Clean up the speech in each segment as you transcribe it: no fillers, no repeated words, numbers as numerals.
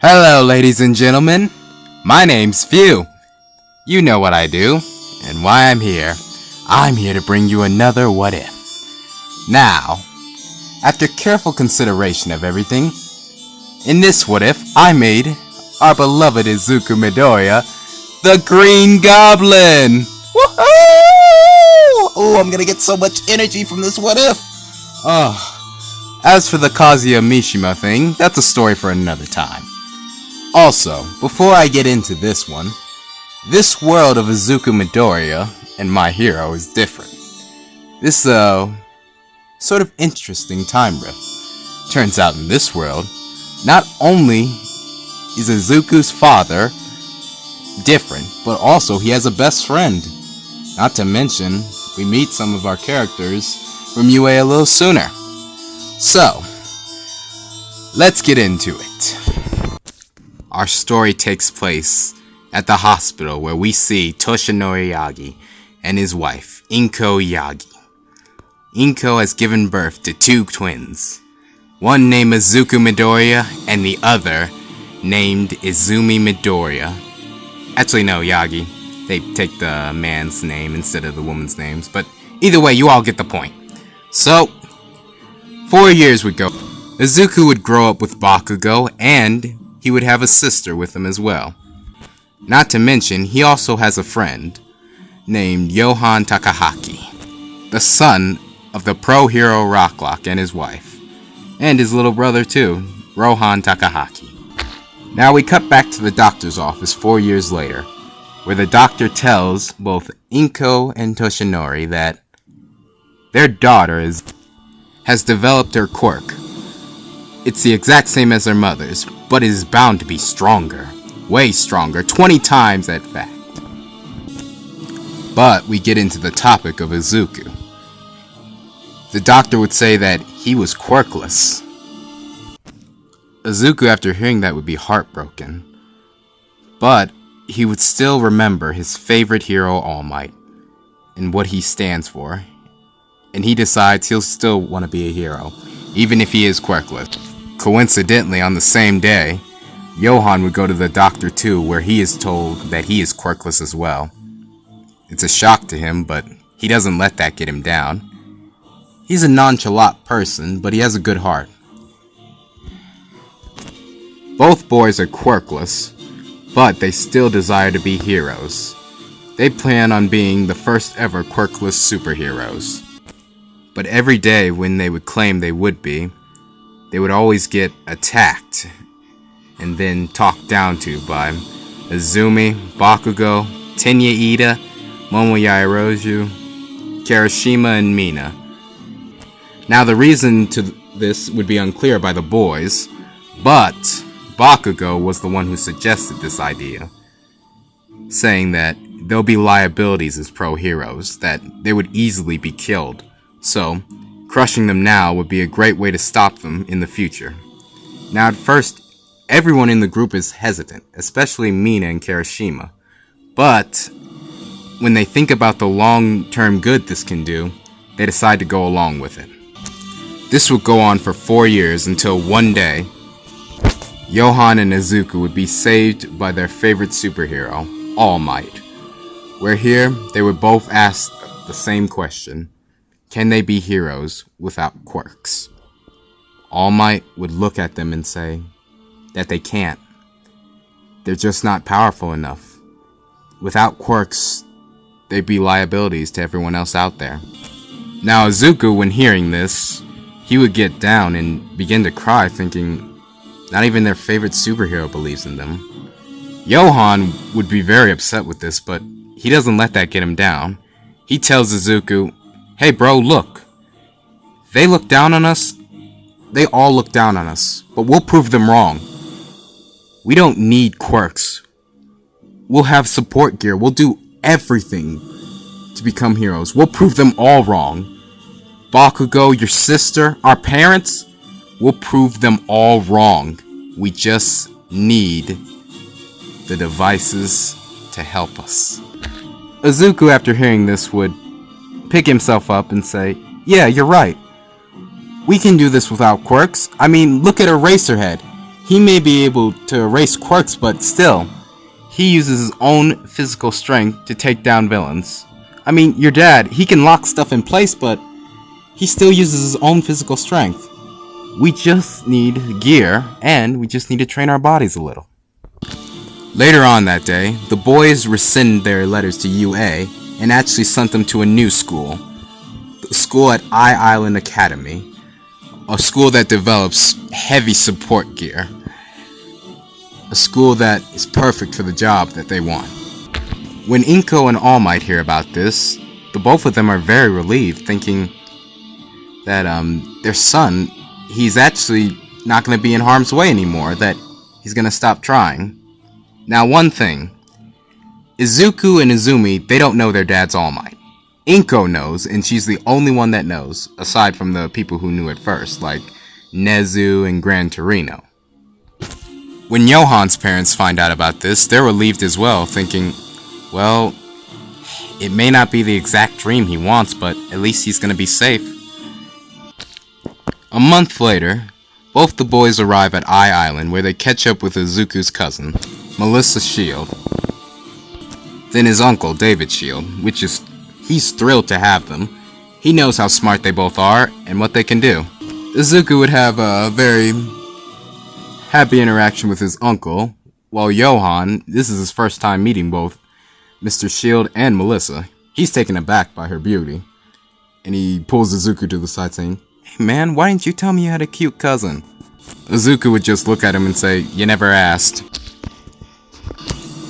Hello, ladies and gentlemen. My name's Phew. You know what I do, and why I'm here. I'm here to bring you another What If. Now, after careful consideration of everything, in this What If, I made our beloved Izuku Midoriya the Green Goblin! Woohoo! Oh, I'm gonna get so much energy from this What If! As for the Kazuya Mishima thing, that's a story for another time. Also, before I get into this one, this world of Izuku Midoriya and my hero is different. This sort of interesting time rift. Turns out in this world, not only is Izuku's father different, but also he has a best friend. Not to mention, we meet some of our characters from UA a little sooner. So, let's get into it. Our story takes place at the hospital where we see Toshinori Yagi and his wife, Inko Yagi. Inko has given birth to two twins, one named Izuku Midoriya and the other named Izumi Midoriya. Actually, no, Yagi. They take the man's name instead of the woman's names, but either way, you all get the point. So, 4 years would go. Izuku would grow up with Bakugo, and he would have a sister with him as well. Not to mention, he also has a friend named Johan Takahaki, the son of the pro hero Rocklock and his wife, and his little brother too, Rohan Takahaki. Now we cut back to the doctor's office 4 years later, where the doctor tells both Inko and Toshinori that their daughter has developed her quirk. It's the exact same as their mother's, but it is bound to be stronger. Way stronger, 20 times that fact. But we get into the topic of Izuku. The doctor would say that he was quirkless. Izuku, after hearing that, would be heartbroken. But he would still remember his favorite hero, All Might, and what he stands for. And he decides he'll still want to be a hero, even if he is quirkless. Coincidentally, on the same day, Johan would go to the doctor too, where he is told that he is quirkless as well. It's a shock to him, but he doesn't let that get him down. He's a nonchalant person, but he has a good heart. Both boys are quirkless, but they still desire to be heroes. They plan on being the first ever quirkless superheroes. But every day when they would claim they would be, they would always get attacked and then talked down to by Izumi, Bakugo, Tenya Ida, Momoyairoju, Kirishima, and Mina. Now the reason to this would be unclear by the boys, but Bakugo was the one who suggested this idea, saying that there'll be liabilities as pro-heroes, that they would easily be killed, so crushing them now would be a great way to stop them in the future. Now at first, everyone in the group is hesitant, especially Mina and Kirishima, but when they think about the long-term good this can do, they decide to go along with it. This would go on for 4 years until one day, Johan and Izuku would be saved by their favorite superhero, All Might, where here they would both ask the same question: can they be heroes without quirks? All Might would look at them and say that they can't. They're just not powerful enough. Without quirks, they'd be liabilities to everyone else out there. Now Izuku, when hearing this, he would get down and begin to cry, thinking not even their favorite superhero believes in them. Johan would be very upset with this, but he doesn't let that get him down. He tells Izuku, "Hey bro, look. They look down on us. They all look down on us, but we'll prove them wrong. We don't need quirks. We'll have support gear. We'll do everything to become heroes. We'll prove them all wrong. Bakugo, your sister, our parents, we'll prove them all wrong. We just need the devices to help us." Izuku, after hearing this, would pick himself up and say, "Yeah, you're right. We can do this without quirks. I mean, look at Eraserhead. He may be able to erase quirks, but still, he uses his own physical strength to take down villains. I mean, your dad, he can lock stuff in place, but he still uses his own physical strength. We just need gear, and we just need to train our bodies a little. Later on that day, the boys rescind their letters to UA and actually sent them to a new school. The school at Island Academy. A school that develops heavy support gear. A school that is perfect for the job that they want. When Inko and All Might hear about this, the both of them are very relieved, thinking that their son, he's actually not going to be in harm's way anymore, that he's going to stop trying. Now one thing, Izuku and Izumi, they don't know their dad's All Might. Inko knows, and she's the only one that knows, aside from the people who knew it first, like Nezu and Gran Torino. When Johan's parents find out about this, they're relieved as well, thinking, well, it may not be the exact dream he wants, but at least he's going to be safe. A month later, both the boys arrive at Island, where they catch up with Izuku's cousin, Melissa Shield. Then his uncle, David Shield, he's thrilled to have them. He knows how smart they both are and what they can do. Izuku would have a very happy interaction with his uncle, while Johan, this is his first time meeting both Mr. Shield and Melissa. He's taken aback by her beauty, and he pulls Izuku to the side saying, "Hey man, why didn't you tell me you had a cute cousin?" Izuku would just look at him and say, "You never asked."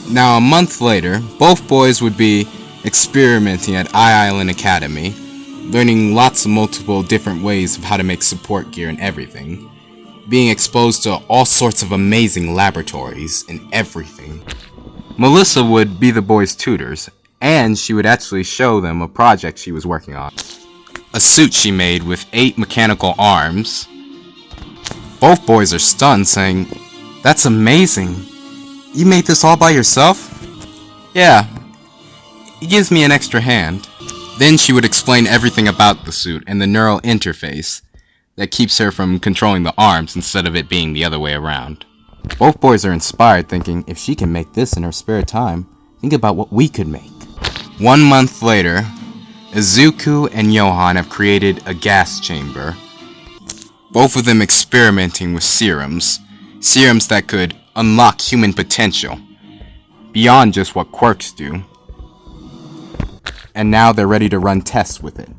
Now a month later, both boys would be experimenting at Island Academy, learning lots of multiple different ways of how to make support gear and everything, being exposed to all sorts of amazing laboratories and everything. Melissa would be the boys' tutors, and she would actually show them a project she was working on. A suit she made with 8 mechanical arms. Both boys are stunned, saying, "That's amazing. You made this all by yourself?" "Yeah. He gives me an extra hand." Then she would explain everything about the suit and the neural interface that keeps her from controlling the arms instead of it being the other way around. Both boys are inspired, thinking, if she can make this in her spare time, think about what we could make. 1 month later, Izuku and Johan have created a gas chamber. Both of them experimenting with serums that could unlock human potential, beyond just what quirks do. And now they're ready to run tests with it.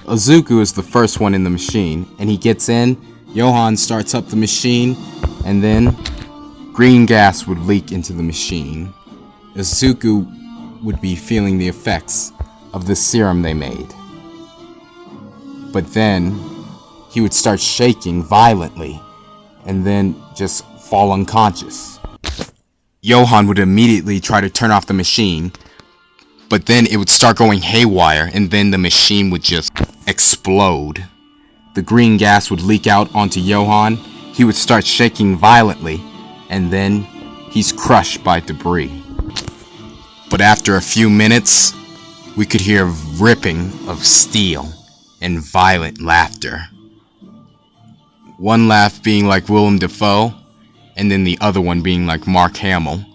Izuku is the first one in the machine, and he gets in, Johan starts up the machine, and then green gas would leak into the machine. Izuku would be feeling the effects of the serum they made. But then he would start shaking violently, and then just fall unconscious. Johan would immediately try to turn off the machine, but then it would start going haywire, and then the machine would just explode. The green gas would leak out onto Johan, he would start shaking violently, and then he's crushed by debris. But after a few minutes, we could hear ripping of steel and violent laughter. One laugh being like Willem Dafoe, and then the other one being like Mark Hamill,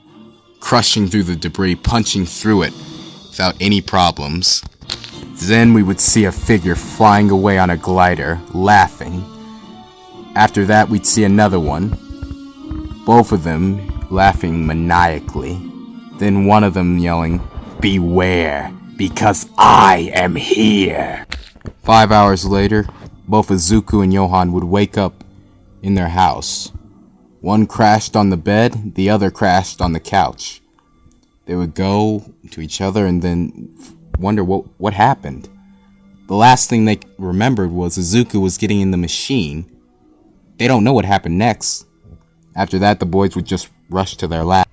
crushing through the debris, punching through it without any problems. Then we would see a figure flying away on a glider, laughing. After that, we'd see another one, both of them laughing maniacally. Then one of them yelling, "Beware, because I am here!" 5 hours later, both Izuku and Johan would wake up in their house. One crashed on the bed, the other crashed on the couch. They would go to each other and then wonder what happened. The last thing they remembered was Izuku was getting in the machine. They don't know what happened next. After that, the boys would just rush to their lab.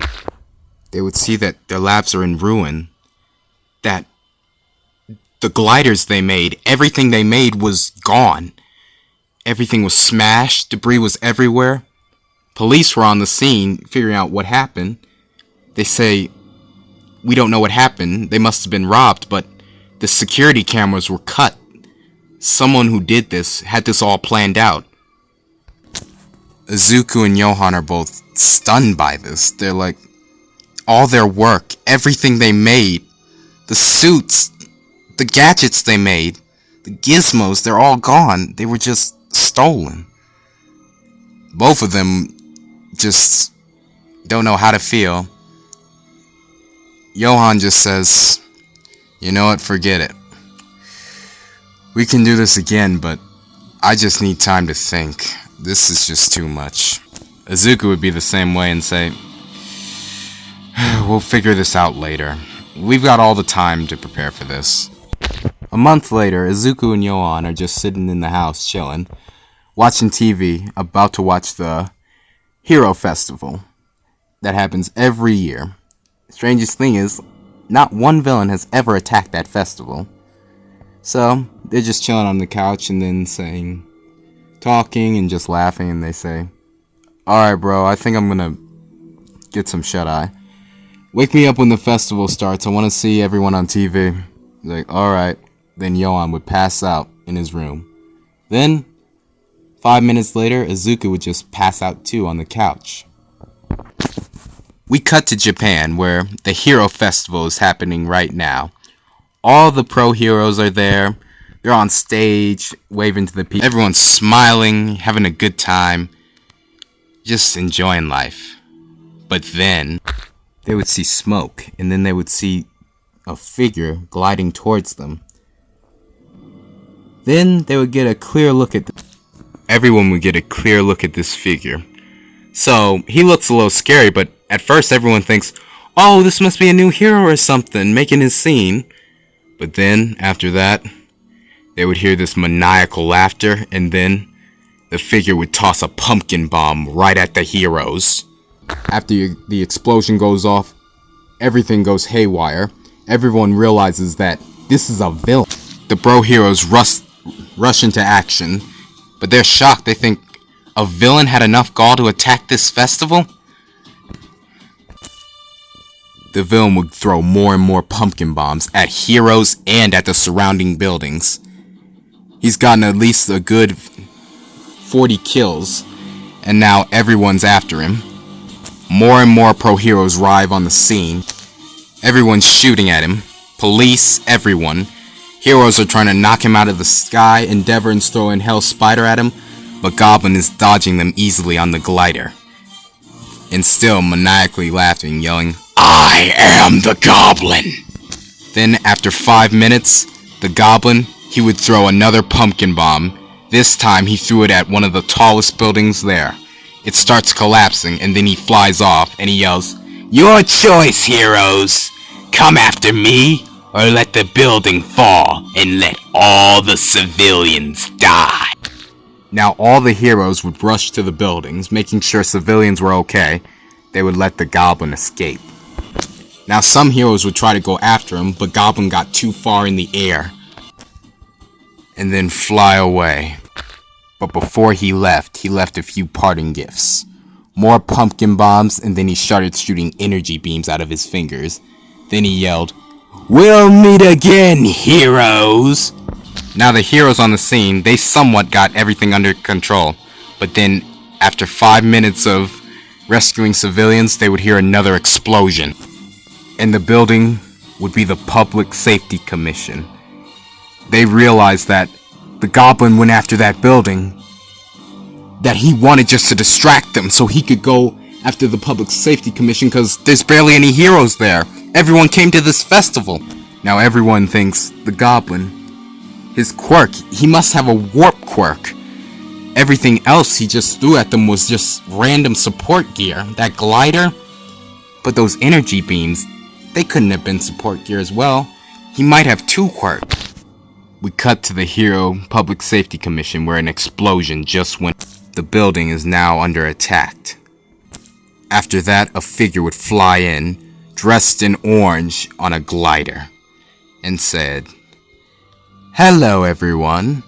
They would see that their labs are in ruin. That the gliders they made, everything they made was gone. Everything was smashed, debris was everywhere. Police were on the scene figuring out what happened. They say, "We don't know what happened. They must have been robbed, but the security cameras were cut. Someone who did this had this all planned out." Izuku and Johan are both stunned by this. They're like, all their work, everything they made, the suits, the gadgets they made, the gizmos, they're all gone. They were just stolen. Both of them just don't know how to feel. Johan just says, you know what, forget it. We can do this again, but I just need time to think. This is just too much. Izuku would be the same way and say, we'll figure this out later. We've got all the time to prepare for this. A month later, Izuku and Johan are just sitting in the house chilling, watching TV, about to watch the Hero Festival that happens every year. The strangest thing is, not one villain has ever attacked that festival. So, they're just chilling on the couch and then talking and just laughing, and they say, alright bro, I think I'm gonna get some shut-eye. Wake me up when the festival starts, I want to see everyone on TV. He's like, alright. Then Johan would pass out in his room. Then, 5 minutes later, Izuku would just pass out too on the couch. We cut to Japan, where the Hero Festival is happening right now. All the pro heroes are there. They're on stage, waving to the people. Everyone's smiling, having a good time, just enjoying life. But then, they would see smoke, and then they would see a figure gliding towards them. Then they would get a clear look at everyone would get a clear look at this figure. So, he looks a little scary, but at first everyone thinks, oh, this must be a new hero or something, making his scene. But then, after that, they would hear this maniacal laughter, and then the figure would toss a pumpkin bomb right at the heroes. After the explosion goes off, everything goes haywire. Everyone realizes that this is a villain. The bro heroes rush into action, but they're shocked. They think a villain had enough gall to attack this festival? The villain would throw more and more pumpkin bombs at heroes and at the surrounding buildings. He's gotten at least a good 40 kills, and now everyone's after him. More and more pro heroes arrive on the scene. Everyone's shooting at him. Police, everyone. Heroes are trying to knock him out of the sky. Endeavor's throwing Hell's Spider at him, but Goblin is dodging them easily on the glider. And still maniacally laughing, yelling, I am the Goblin! Then, after 5 minutes, the Goblin, he would throw another pumpkin bomb. This time, he threw it at one of the tallest buildings there. It starts collapsing, and then he flies off, and he yells, your choice, heroes! Come after me, or let the building fall, and let all the civilians die. Now all the heroes would rush to the buildings, making sure civilians were okay. They would let the Goblin escape. Now some heroes would try to go after him, but Goblin got too far in the air, and then fly away. But before he left a few parting gifts. More pumpkin bombs, and then he started shooting energy beams out of his fingers. Then he yelled, we'll meet again, heroes! Now the heroes on the scene, they somewhat got everything under control. But then, after 5 minutes of rescuing civilians, they would hear another explosion. And the building would be the Public Safety Commission. They realized that the Goblin went after that building, that he wanted just to distract them so he could go after the Public Safety Commission because there's barely any heroes there. Everyone came to this festival. Now everyone thinks the Goblin, his quirk, he must have a warp quirk. Everything else he just threw at them was just random support gear. That glider, but those energy beams, they couldn't have been support gear as well. He might have two quirks. We cut to the Hero Public Safety Commission where an explosion just went. The building is now under attack. After that, a figure would fly in, dressed in orange on a glider, and said, hello everyone.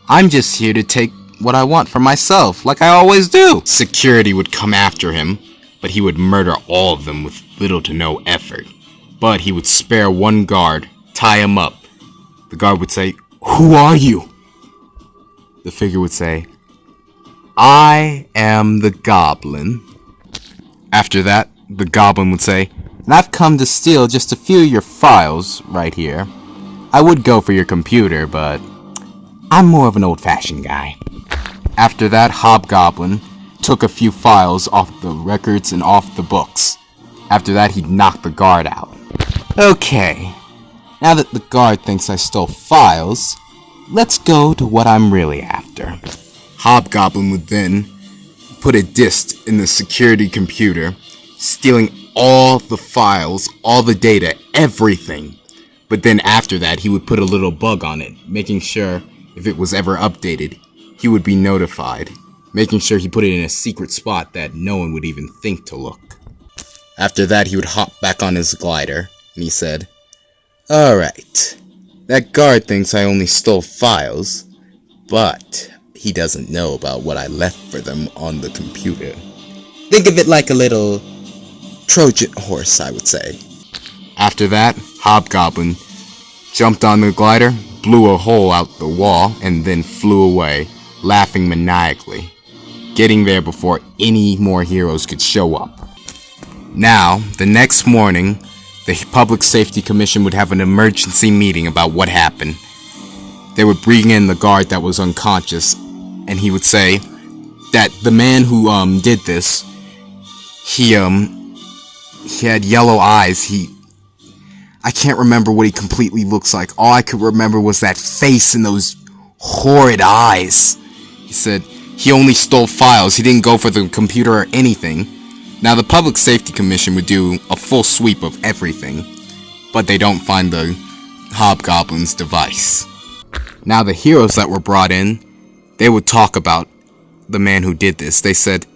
I'm just here to take what I want for myself, like I always do. Security would come after him, but he would murder all of them with little to no effort. But he would spare one guard, tie him up. The guard would say, who are you? The figure would say, I am the Goblin. After that, the Goblin would say, and I've come to steal just a few of your files right here. I would go for your computer, but I'm more of an old-fashioned guy. After that, Hobgoblin took a few files off the records and off the books. After that, he'd knock the guard out. Okay, now that the guard thinks I stole files, let's go to what I'm really after. Hobgoblin would then put a disk in the security computer, stealing all the files, all the data, everything. But then after that, he would put a little bug on it, making sure if it was ever updated, he would be notified, making sure he put it in a secret spot that no one would even think to look. After that, he would hop back on his glider, and he said, "Alright, that guard thinks I only stole files, but he doesn't know about what I left for them on the computer." Think of it like a little Trojan horse, I would say. After that, Hobgoblin jumped on the glider, blew a hole out the wall, and then flew away, laughing maniacally, getting there before any more heroes could show up. Now, the next morning, the Public Safety Commission would have an emergency meeting about what happened. They would bring in the guard that was unconscious, and he would say that the man who did this, he had yellow eyes. I can't remember what he completely looks like. All I could remember was that face and those horrid eyes. He said he only stole files. He didn't go for the computer or anything. Now, the Public Safety Commission would do a full sweep of everything, but they don't find the Hobgoblin's device. Now, the heroes that were brought in, they would talk about the man who did this. They said,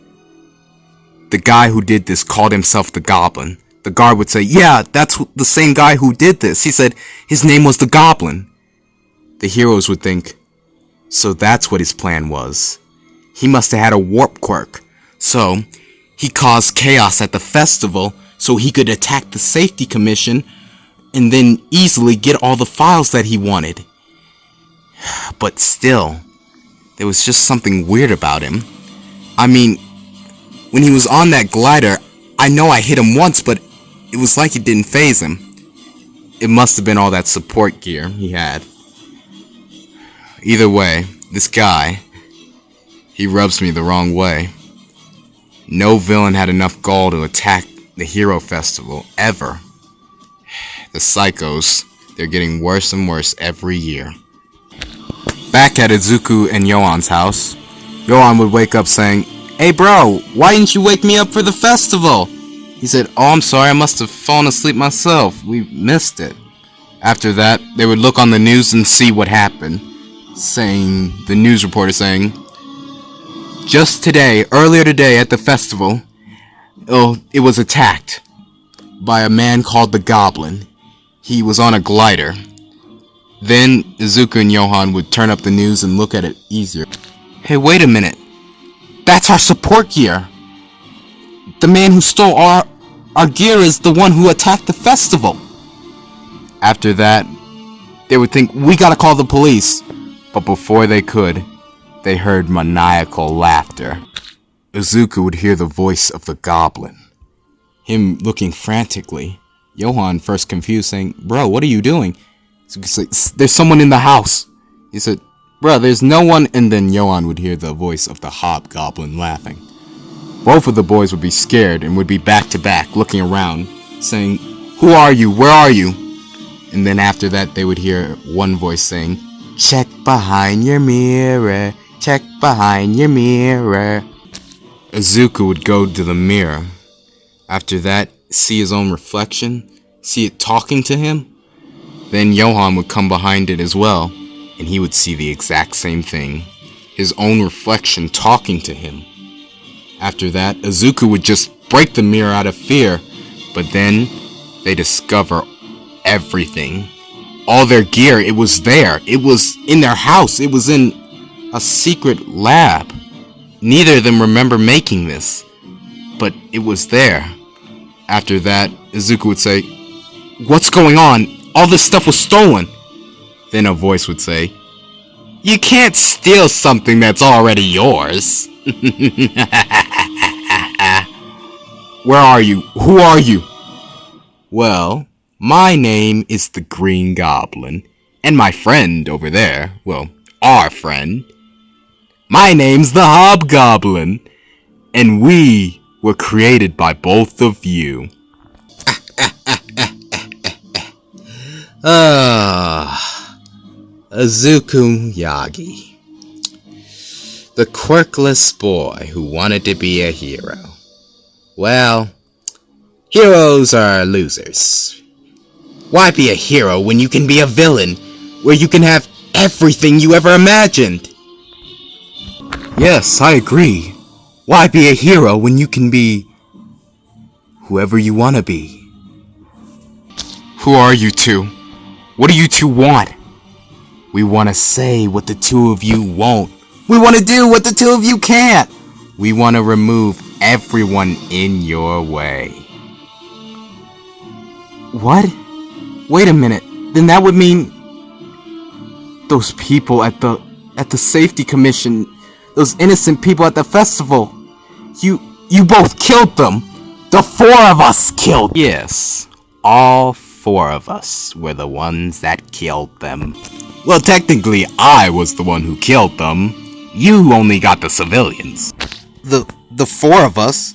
the guy who did this called himself the Goblin. The guard would say, yeah, that's the same guy who did this. He said his name was the Goblin. The heroes would think, so that's what his plan was. He must have had a warp quirk. So he caused chaos at the festival so he could attack the Safety Commission and then easily get all the files that he wanted. But still, there was just something weird about him. I mean, when he was on that glider, I know I hit him once, but it was like it didn't faze him. It must have been all that support gear he had. Either way, this guy, he rubs me the wrong way. No villain had enough gall to attack the Hero Festival, ever. The psychos, they're getting worse and worse every year. Back at Izuku and Yohan's house, Yohan would wake up saying, "Hey bro, why didn't you wake me up for the festival?" He said, "Oh, I'm sorry, I must have fallen asleep myself. We missed it." After that, they would look on the news and see what happened. The news reporter saying, "Just today, earlier today at the festival, it was attacked by a man called the Goblin. He was on a glider." Then Izuku and Yohan would turn up the news and look at it easier. "Hey, wait a minute. That's our support gear. The man who stole our gear is the one who attacked the festival." After that, they would think, we gotta call the police. But before they could, they heard maniacal laughter. Izuku would hear the voice of the Goblin, him looking frantically. Yohan, first confused, saying, "Bro, what are you doing?" Izuku said, "There's someone in the house." He said, "Bro, there's no one." And then Yohan would hear the voice of the Hobgoblin laughing. Both of the boys would be scared and would be back to back, looking around, saying, "Who are you? Where are you?" And then after that, they would hear one voice saying, "Check behind your mirror, check behind your mirror." Izuku would go to the mirror. After that, see his own reflection, see it talking to him. Then Yohan would come behind it as well, and he would see the exact same thing, his own reflection talking to him. After that, Izuku would just break the mirror out of fear, but then they discover everything. All their gear, it was there. It was in their house. It was in a secret lab. Neither of them remember making this, but it was there. After that, Izuku would say, "What's going on? All this stuff was stolen." Then a voice would say, You can't steal something that's already yours. Where are you? Who are you? Well, my name is the Green Goblin, and my friend over there, well, our friend, my name's the Hobgoblin, and we were created by both of you. Izuku Yagi, the quirkless boy who wanted to be a hero. Well, heroes are losers. Why be a hero when you can be a villain, where you can have everything you ever imagined? Yes, I agree. Why be a hero when you can be whoever you want to be? Who are you two? What do you two want? We want to say what the two of you won't. We want to do what the two of you can't. We want to remove everyone in your way. What? Wait a minute. Then that would mean those people at the safety commission, those innocent people at the festival. You both killed them. The four of us killed. Yes, all four of us were the ones that killed them. Well, technically, I was the one who killed them. You only got the civilians. The four of us?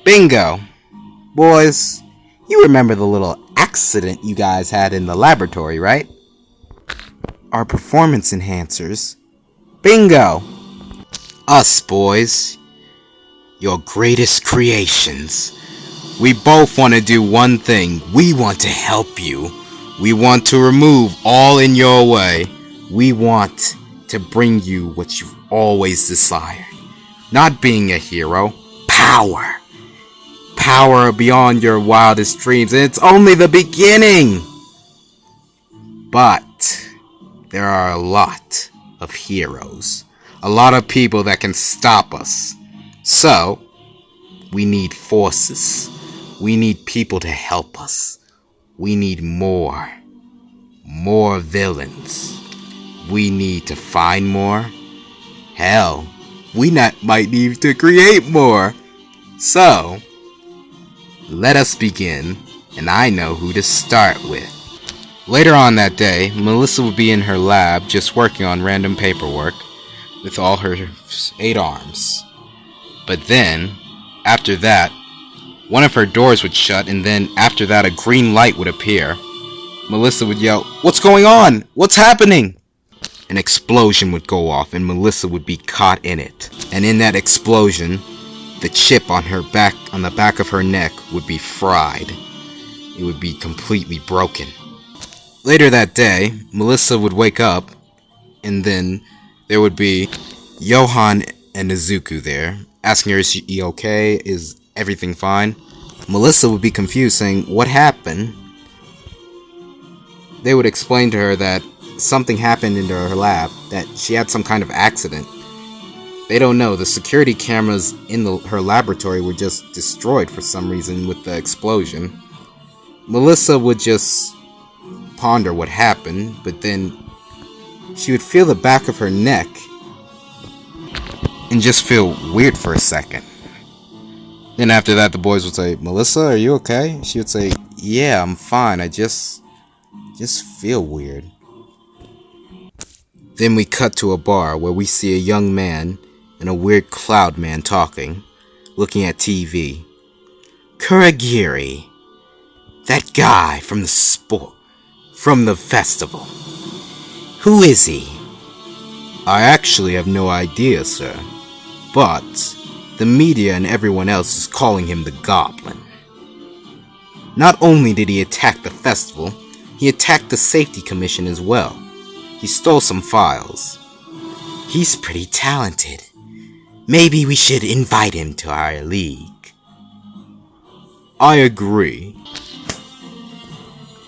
Bingo. Boys, you remember the little accident you guys had in the laboratory, right? Our performance enhancers. Bingo. Us, boys. Your greatest creations. We both want to do one thing. We want to help you. We want to remove all in your way. We want to bring you what you've always desired. Not being a hero. Power. Power beyond your wildest dreams. And it's only the beginning. But there are a lot of heroes. A lot of people that can stop us. So, we need forces. We need people to help us. We need more villains. We need to find more. Hell, we might need to create more. So, let us begin, and I know who to start with. Later on that day, Melissa would be in her lab just working on random paperwork with all her 8 arms. But then, after that, one of her doors would shut, and then after that a green light would appear. Melissa would yell, "What's going on? What's happening?" An explosion would go off, and Melissa would be caught in it. And in that explosion, the chip on the back of her neck would be fried. It would be completely broken. Later that day, Melissa would wake up, and then there would be Johan and Izuku there, asking her, is she okay? Is everything fine? Melissa would be confused, saying, what happened? They would explain to her that something happened in her lab, that she had some kind of accident. They don't know. The security cameras in her laboratory were just destroyed for some reason with the explosion. Melissa would just ponder what happened, but then she would feel the back of her neck and just feel weird for a second. Then after that, the boys would say, Melissa, are you okay? She would say, yeah, I'm fine. I just feel weird. Then we cut to a bar where we see a young man and a weird cloud man talking, looking at TV. Kuragiri, that guy from the festival. Who is he? I actually have no idea, sir. But the media and everyone else is calling him the Goblin. Not only did he attack the festival, he attacked the safety commission as well. He stole some files. He's pretty talented. Maybe we should invite him to our league. I agree.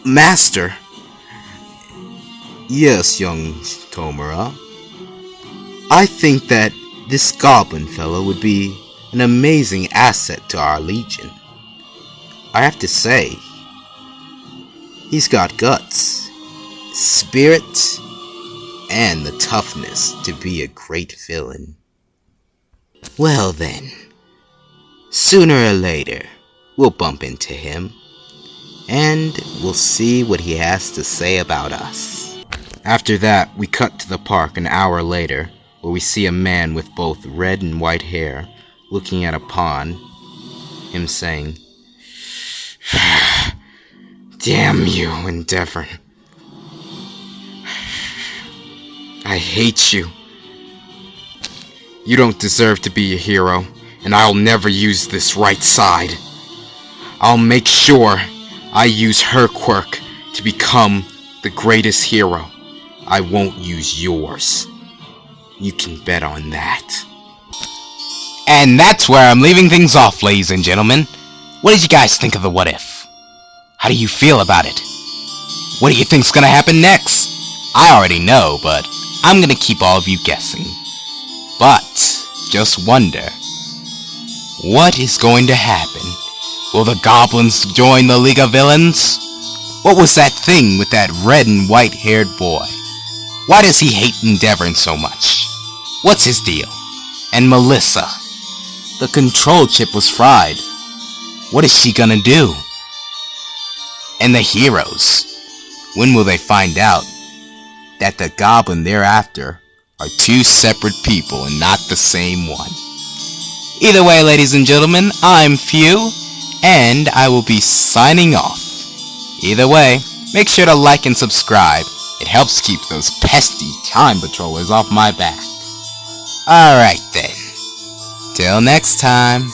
Master. Yes, young Tomura. I think that this goblin fellow would be an amazing asset to our legion. I have to say, he's got guts, spirit, and the toughness to be a great villain. Well then, sooner or later, we'll bump into him, and we'll see what he has to say about us. After that, we cut to the park an hour later, where we see a man with both red and white hair looking at a pond, him saying, "Damn you, Endeavor. I hate you. You don't deserve to be a hero, and I'll never use this right side. I'll make sure I use her quirk to become the greatest hero. I won't use yours. You can bet on that." And that's where I'm leaving things off, ladies and gentlemen. What did you guys think of the What If? How do you feel about it? What do you think's gonna happen next? I already know, but I'm gonna keep all of you guessing. But just wonder, what is going to happen? Will the goblins join the League of Villains? What was that thing with that red and white haired boy? Why does he hate Endeavor so much? What's his deal? And Melissa, the control chip was fried. What is she gonna do? And the heroes, when will they find out that the goblin they're after are two separate people and not the same one? Either way, ladies and gentlemen, I'm Few, and I will be signing off. Either way, make sure to like and subscribe. It helps keep those pesky time patrollers off my back. Alright then. Till next time.